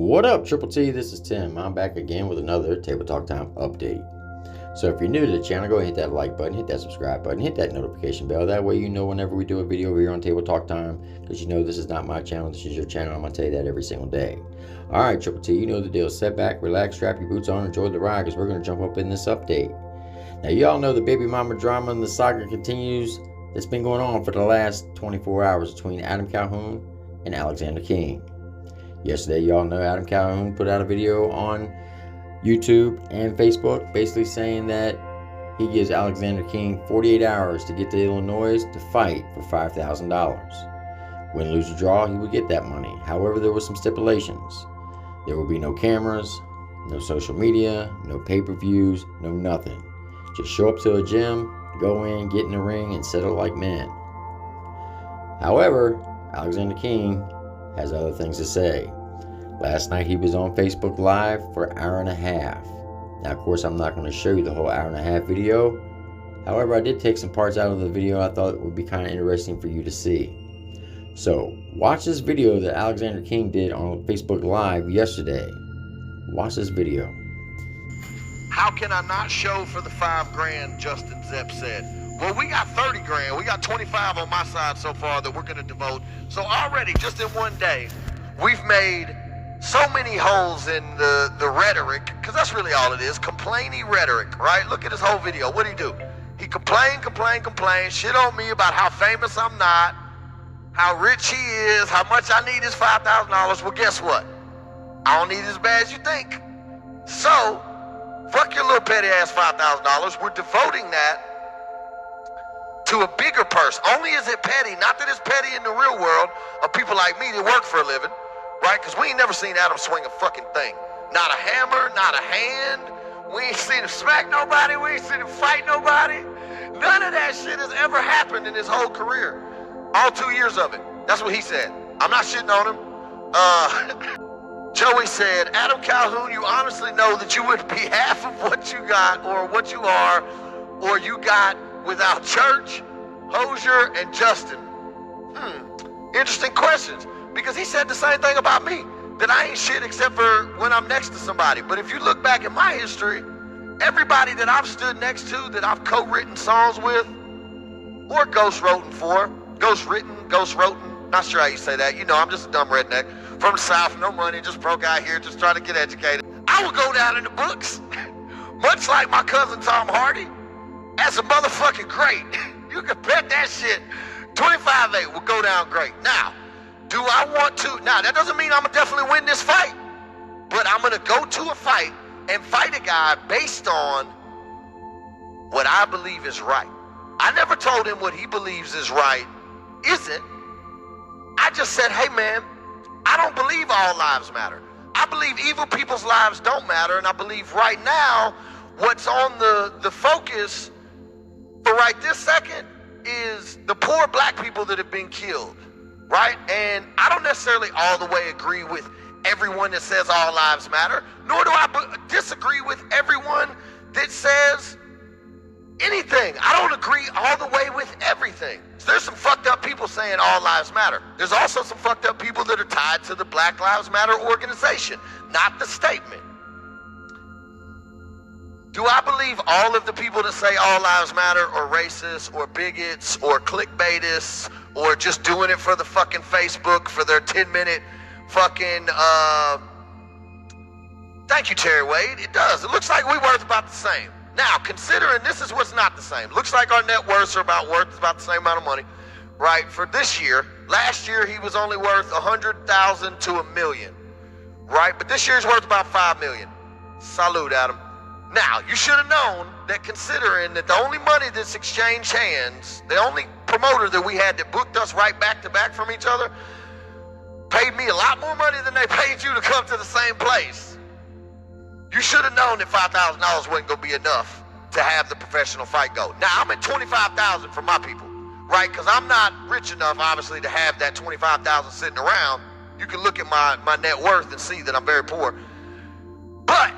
What up, Triple T? This is Tim. I'm back again with another Table Talk Time update. So if you're new to the channel, go ahead and hit that like button, hit that subscribe button, hit that notification bell. That way you know whenever we do a video over here on Table Talk Time, because you know this is not my channel, this is your channel. I'm going to tell you that every single day. Alright, Triple T, you know the deal. Sit back, relax, strap your boots on, enjoy the ride, because we're going to jump up in this update. Now, you all know the baby mama drama and the saga continues. It's been going on for the last 24 hours between Adam Calhoun and Alexander King. Yesterday, y'all know Adam Calhoun put out a video on YouTube and Facebook basically saying that he gives Alexander King 48 hours to get to Illinois to fight for $5,000. Win, lose, or draw, he would get that money. However, there were some stipulations. There will be no cameras, no social media, no pay-per-views, no nothing. Just show up to a gym, go in, get in the ring, and settle like men. However, Alexander King has other things to say. Last night he was on Facebook Live for an hour and a half. Now, of course, I'm not going to show you the whole hour and a half video. However, I did take some parts out of the video I thought would be kind of interesting for you to see. So, watch this video that Alexander King did on Facebook Live yesterday. Watch this video. How can I not show for the $5,000, Justin Zepp said. Well, we got 30 grand. We got 25 on my side so far that we're going to devote. So already, just in one day, we've made so many holes in the rhetoric, because that's really all it is, complaining rhetoric, right? Look at his whole video. What'd he do? He complained, shit on me about how famous I'm not, how rich he is, how much I need his $5,000. Well, guess what? I don't need it as bad as you think. So, fuck your little petty ass $5,000. We're devoting that to a bigger purse. Only is it petty, not that it's petty in the real world of people like me that work for a living, right? Because we ain't never seen Adam swing a fucking thing. Not a hammer, not a hand. We ain't seen him smack nobody. We ain't seen him fight nobody. None of that shit has ever happened in his whole career. All 2 years of it. That's what he said. I'm not shitting on him. Joey said, Adam Calhoun, you honestly know that you wouldn't be half of what you got or what you are or you got without Church, Hosier, and Justin? Interesting questions. Because he said the same thing about me, that I ain't shit except for when I'm next to somebody. But if you look back at my history, everybody that I've stood next to, that I've co-written songs with, or ghost-written for, ghost-written, not sure how you say that. You know, I'm just a dumb redneck from the South, no money, just broke out here, just trying to get educated. I would go down in the books, much like my cousin Tom Hardy, as a motherfucking great. You can bet that shit. 25-8 will go down great. Now, do I want to? Now, that doesn't mean I'm going to definitely win this fight, but I'm going to go to a fight and fight a guy based on what I believe is right. I never told him what he believes is right isn't. I just said, hey, man, I don't believe all lives matter. I believe evil people's lives don't matter, and I believe right now what's on the focus for right this second is the poor black people that have been killed, right? And I don't necessarily all the way agree with everyone that says all lives matter, nor do I disagree with everyone that says anything. I don't agree all the way with everything. So there's some fucked up people saying all lives matter. There's also some fucked up people that are tied to the Black Lives Matter organization, not the statement. Do I believe all of the people that say all lives matter are racist or bigots or clickbaitists or just doing it for the fucking Facebook for their 10-minute fucking, thank you, Terry Wade. It does. It looks like we worth about the same. Now, considering this is what's not the same. Looks like our net worths are worth about the same amount of money, right? For this year, last year he was only worth 100,000 to $1 million, right? But this year's worth about 5 million. Salute, Adam. Now, you should have known that considering that the only money that's exchanged hands, the only promoter that we had that booked us right back to back from each other, paid me a lot more money than they paid you to come to the same place. You should have known that $5,000 wasn't going to be enough to have the professional fight go. Now, I'm at $25,000 for my people, right? Because I'm not rich enough, obviously, to have that $25,000 sitting around. You can look at my net worth and see that I'm very poor. But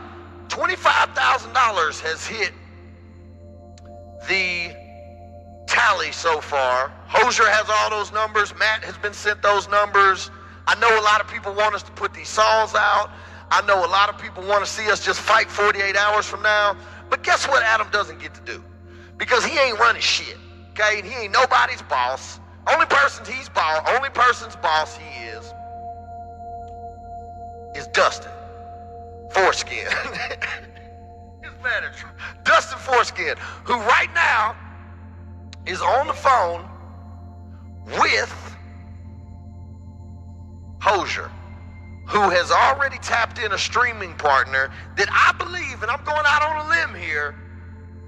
$25,000 has hit the tally so far. Hosier has all those numbers. Matt has been sent those numbers. I know a lot of people want us to put these songs out. I know a lot of people want to see us just fight 48 hours from now. But guess what Adam doesn't get to do? Because he ain't running shit, okay? He ain't nobody's boss. Only person's boss he is Dustin Foreskin. His manager, Dustin Foreskin, who right now is on the phone with Hozier, who has already tapped in a streaming partner that I believe, and I'm going out on a limb here,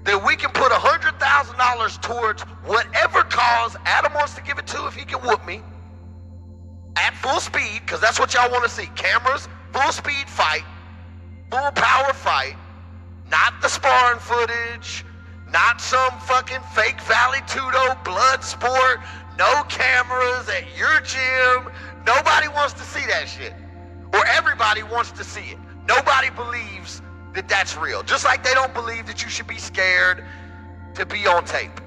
that we can put $100,000 towards whatever cause Adam wants to give it to if he can whoop me at full speed, because that's what y'all want to see. Cameras, full speed fight, full power fight, not the sparring footage, not some fucking fake Valley Tudo blood sport, no cameras at your gym. Nobody wants to see that shit. Or everybody wants to see it. Nobody believes that that's real. Just like they don't believe that you should be scared to be on tape.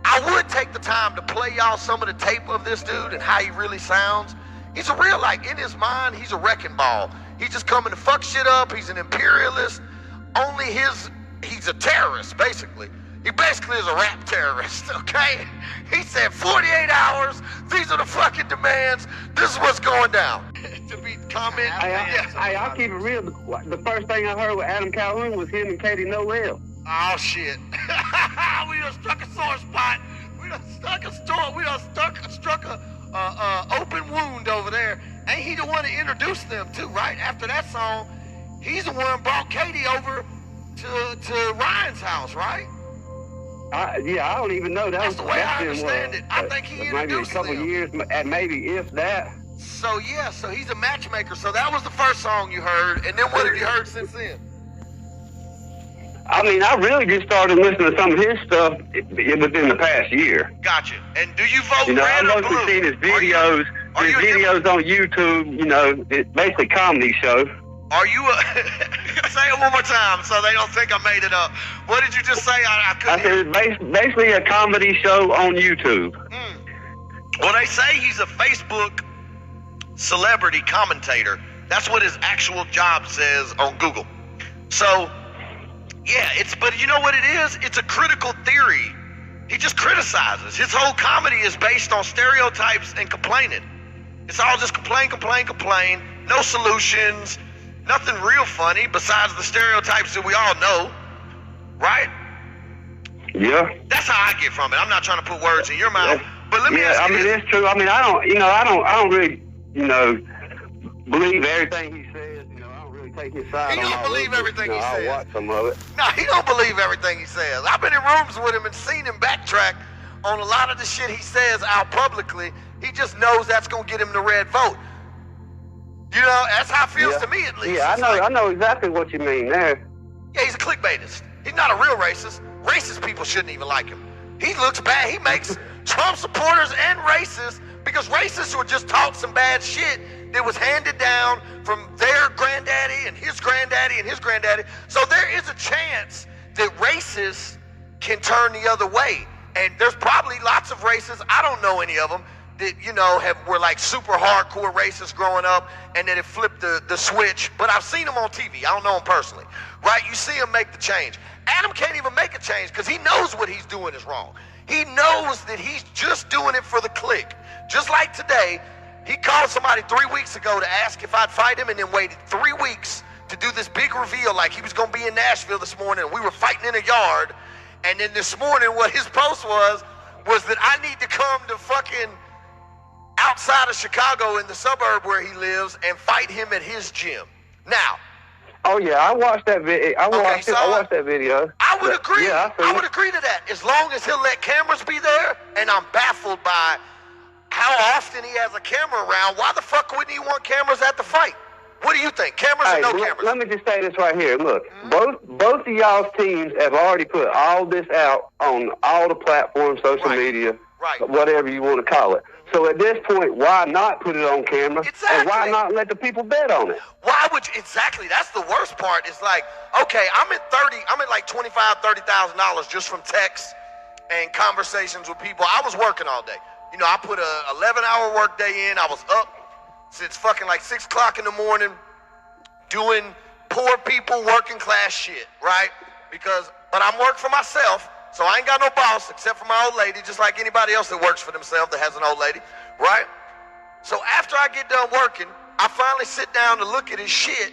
I would take the time to play y'all some of the tape of this dude and how he really sounds. He's a real, like, in his mind, he's a wrecking ball. He's just coming to fuck shit up. He's an imperialist. He's a terrorist, basically. He basically is a rap terrorist, okay? He said 48 hours, these are the fucking demands, this is what's going down. To be comment. I'll keep it real. The first thing I heard with Adam Calhoun was him and Katie Noel. Oh shit. We done struck a sore spot. We done struck a open wound over there. Ain't he the one that introduced them too, right? After that song, he's the one that brought Katie over to Ryan's house, right? I don't even know. That's the way I understand it. I think he introduced them. Maybe a couple years, maybe if that. So he's a matchmaker. So that was the first song you heard, and then what have you heard since then? I mean, I really just started listening to some of his stuff within the past year. Gotcha. And do you vote red I've or mostly blue? seen his videos. His videos on YouTube. It's basically a comedy show. Are you say it one more time so they don't think I made it up. What did you just say? I couldn't hear. I said it's basically a comedy show on YouTube. Well, they say he's a Facebook celebrity commentator. That's what his actual job says on Google. So, yeah, but you know what it is? It's a critical theory. He just criticizes. His whole comedy is based on stereotypes and complaining. It's all just complain. No solutions. Nothing real funny besides the stereotypes that we all know, right? Yeah. That's how I get from it. I'm not trying to put words in your mouth, but let me ask you this. It's true. I mean, I don't really, believe everything he says. I don't really take his side. He don't believe everything he says. I'll watch some of it. No, he don't believe everything he says. I've been in rooms with him and seen him backtrack on a lot of the shit he says out publicly. He just knows that's gonna get him the red vote. That's how it feels to me, at least. Yeah, I know exactly what you mean there. Yeah, he's a clickbaitist. He's not a real racist. Racist people shouldn't even like him. He looks bad. He makes Trump supporters and racists, because racists were just taught some bad shit that was handed down from their granddaddy and his granddaddy and his granddaddy. So there is a chance that racists can turn the other way. And there's probably lots of racists, I don't know any of them, that, were like super hardcore racists growing up, and then it flipped the switch. But I've seen them on TV. I don't know them personally, right? You see them make the change. Adam can't even make a change because he knows what he's doing is wrong. He knows that he's just doing it for the click. Just like today, he called somebody 3 weeks ago to ask if I'd fight him, and then waited 3 weeks to do this big reveal like he was going to be in Nashville this morning, and we were fighting in a yard. And then this morning, what his post was that I need to come to fucking outside of Chicago in the suburb where he lives and fight him at his gym. Now. Oh yeah, I watched that video. I watched that video. I would agree. Yeah, I would agree to that, as long as he'll let cameras be there. And I'm baffled by how often he has a camera around. Why the fuck wouldn't he want cameras at the fight? What do you think? Cameras or no cameras? Let me just say this right here. Look, both of y'all's teams have already put all this out on all the platforms, social media, whatever you want to call it. So at this point, why not put it on camera? Exactly. And why not let the people bet on it? Why would you? Exactly. That's the worst part. It's like, okay, I'm at like $25,000 just from texts and conversations with people. I was working all day. I put a 11-hour work day in. I was up since fucking like 6 o'clock in the morning doing poor people working class shit, right? But I'm working for myself, so I ain't got no boss except for my old lady, just like anybody else that works for themselves that has an old lady, right? So after I get done working, I finally sit down to look at his shit,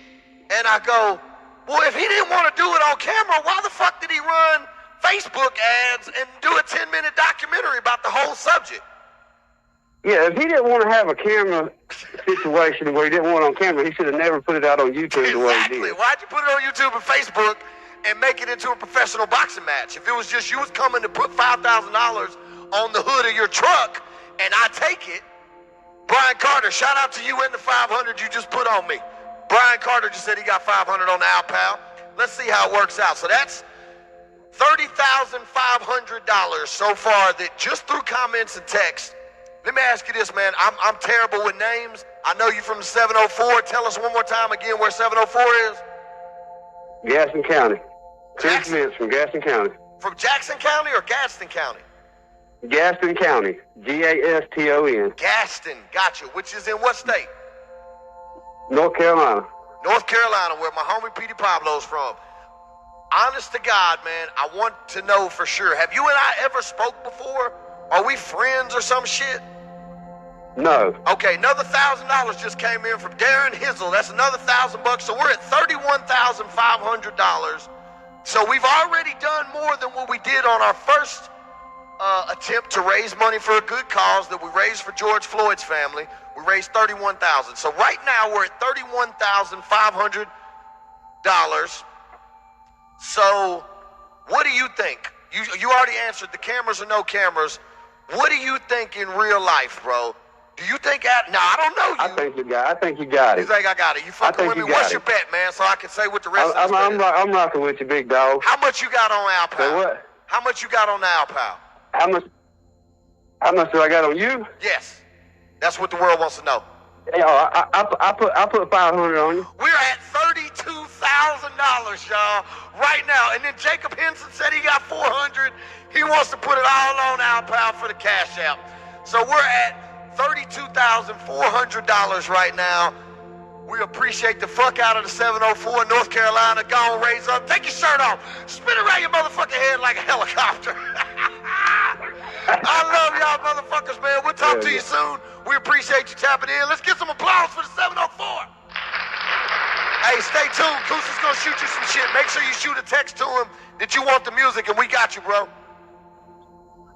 and I go, well, if he didn't want to do it on camera, why the fuck did he run Facebook ads and do a 10-minute documentary about the whole subject? Yeah, if he didn't want to have a camera situation where he didn't want it on camera, he should have never put it out on YouTube the way he did. Exactly. Why'd you put it on YouTube and Facebook and make it into a professional boxing match? If it was just you was coming to put $5,000 on the hood of your truck and I take it, Brian Carter, shout out to you and the 500 you just put on me. Brian Carter just said he got 500 on the Pal. Let's see how it works out. So that's $30,500 so far that just through comments and text. Let me ask you this, man. I'm terrible with names. I know you from the 704. Tell us one more time again where 704 is. Gaston County. Chris Vince from Gaston County. From Jackson County or Gaston County? Gaston County. Gaston. Gaston, gotcha. Which is in what state? North Carolina. North Carolina, where my homie Petey Pablo's from. Honest to God, man, I want to know for sure. Have you and I ever spoke before? Are we friends or some shit? No. Okay, another $1,000 just came in from Darren Hizzle. That's another $1,000, so we're at $31,500. So we've already done more than what we did on our first attempt to raise money for a good cause that we raised for George Floyd's family. We raised $31,000. So right now we're at $31,500. So what do you think? You already answered the cameras or no cameras. What do you think in real life, bro? Do you think I don't know you. I think you got it. You think I got it? You fucking with me? What's your bet, man? So I can say what the rest of the I'm rocking with you, big dog. How much you got on Pal? So what? How much you got on Pal? How much do I got on you? Yes. That's what the world wants to know. Hey, I put 500 on you. We're at $32,000, y'all, right now. And then Jacob Henson said he got 400. He wants to put it all on Pal for the cash app. So we're at $32,400 right now. We appreciate the fuck out of the 704 North Carolina. Go on, raise up. Take your shirt off. Spin around your motherfucking head like a helicopter. I love y'all motherfuckers, man. We'll talk to you soon. We appreciate you tapping in. Let's get some applause for the 704. Hey, stay tuned. Coos is gonna shoot you some shit. Make sure you shoot a text to him that you want the music, and we got you, bro.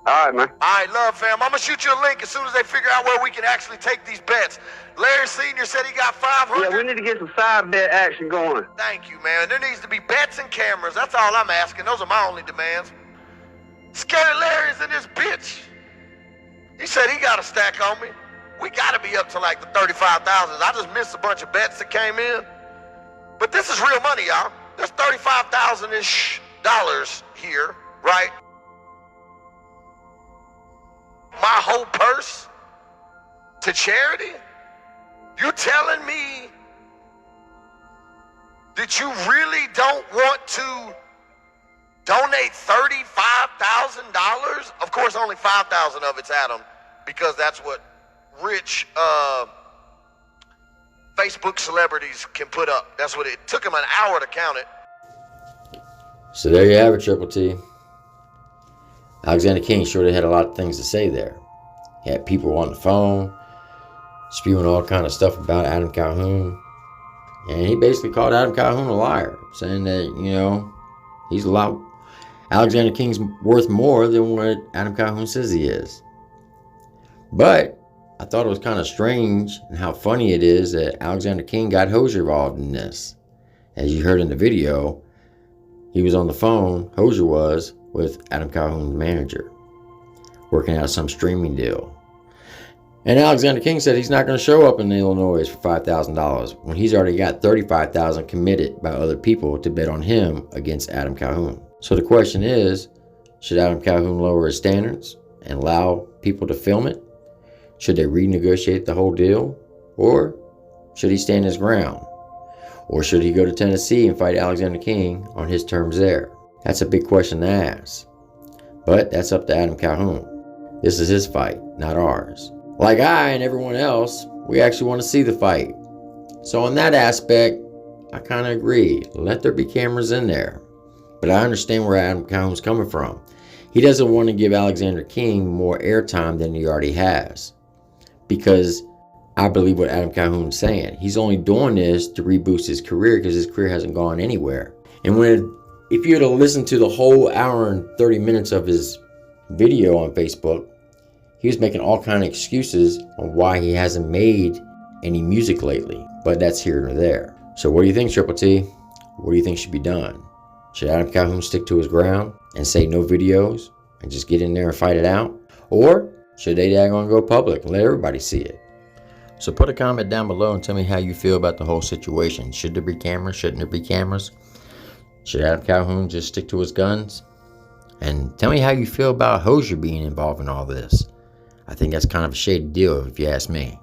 All right, man. All right, love, fam. I'm gonna shoot you a link as soon as they figure out where we can actually take these bets. Larry Sr. said he got 500. Yeah, we need to get some side bet action going. Thank you, man. There needs to be bets and cameras. That's all I'm asking. Those are my only demands. Scary Larry's in this bitch. He said he got a stack on me. We gotta be up to like the 35,000. I just missed a bunch of bets that came in. But this is real money, y'all. There's $35,000-ish here, right? My whole purse to charity? You telling me that you really don't want to donate $35,000? Of course, only 5,000 of it's Adam, because that's what rich Facebook celebrities can put up. That's what it took him an hour to count it. So there you have it, Triple T. Alexander King surely had a lot of things to say there. He had people on the phone spewing all kind of stuff about Adam Calhoun. And he basically called Adam Calhoun a liar, saying that, he's Alexander King's worth more than what Adam Calhoun says he is. But I thought it was kind of strange and how funny it is that Alexander King got Hosier involved in this. As you heard in the video, he was on the phone, Hosier was, with Adam Calhoun's manager, working out some streaming deal. And Alexander King said he's not going to show up in Illinois for $5,000 when he's already got $35,000 committed by other people to bet on him against Adam Calhoun. So the question is, should Adam Calhoun lower his standards and allow people to film it? Should they renegotiate the whole deal? Or should he stand his ground? Or should he go to Tennessee and fight Alexander King on his terms there? That's a big question to ask. But that's up to Adam Calhoun. This is his fight, not ours. Like I and everyone else We actually want to see the fight. So on that aspect, I kind of agree. Let there be cameras in there. But I understand where Adam Calhoun's coming from. He doesn't want to give Alexander King more airtime than he already has. Because I believe what Adam Calhoun's saying. He's only doing this to reboost his career because his career hasn't gone anywhere. And if you were to listen to the whole hour and 30 minutes of his video on Facebook, he was making all kind of excuses on why he hasn't made any music lately. But that's here or there. So what do you think, Triple T? What do you think should be done? Should Adam Calhoun stick to his ground and say no videos and just get in there and fight it out? Or should they daggone go public and let everybody see it? So put a comment down below and tell me how you feel about the whole situation. Should there be cameras? Shouldn't there be cameras? Should Adam Calhoun just stick to his guns? And tell me how you feel about Hozier being involved in all this. I think that's kind of a shady deal if you ask me.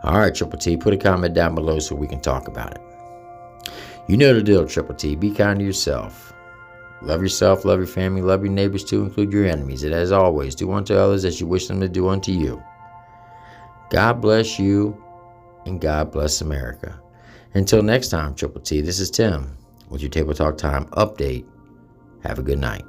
Alright, Triple T, put a comment down below so we can talk about it. You know the deal, Triple T. Be kind to yourself. Love yourself, love your family, love your neighbors too, include your enemies. And as always, do unto others as you wish them to do unto you. God bless you, and God bless America. Until next time, Triple T, this is Tim with your Table Talk Time update. Have a good night.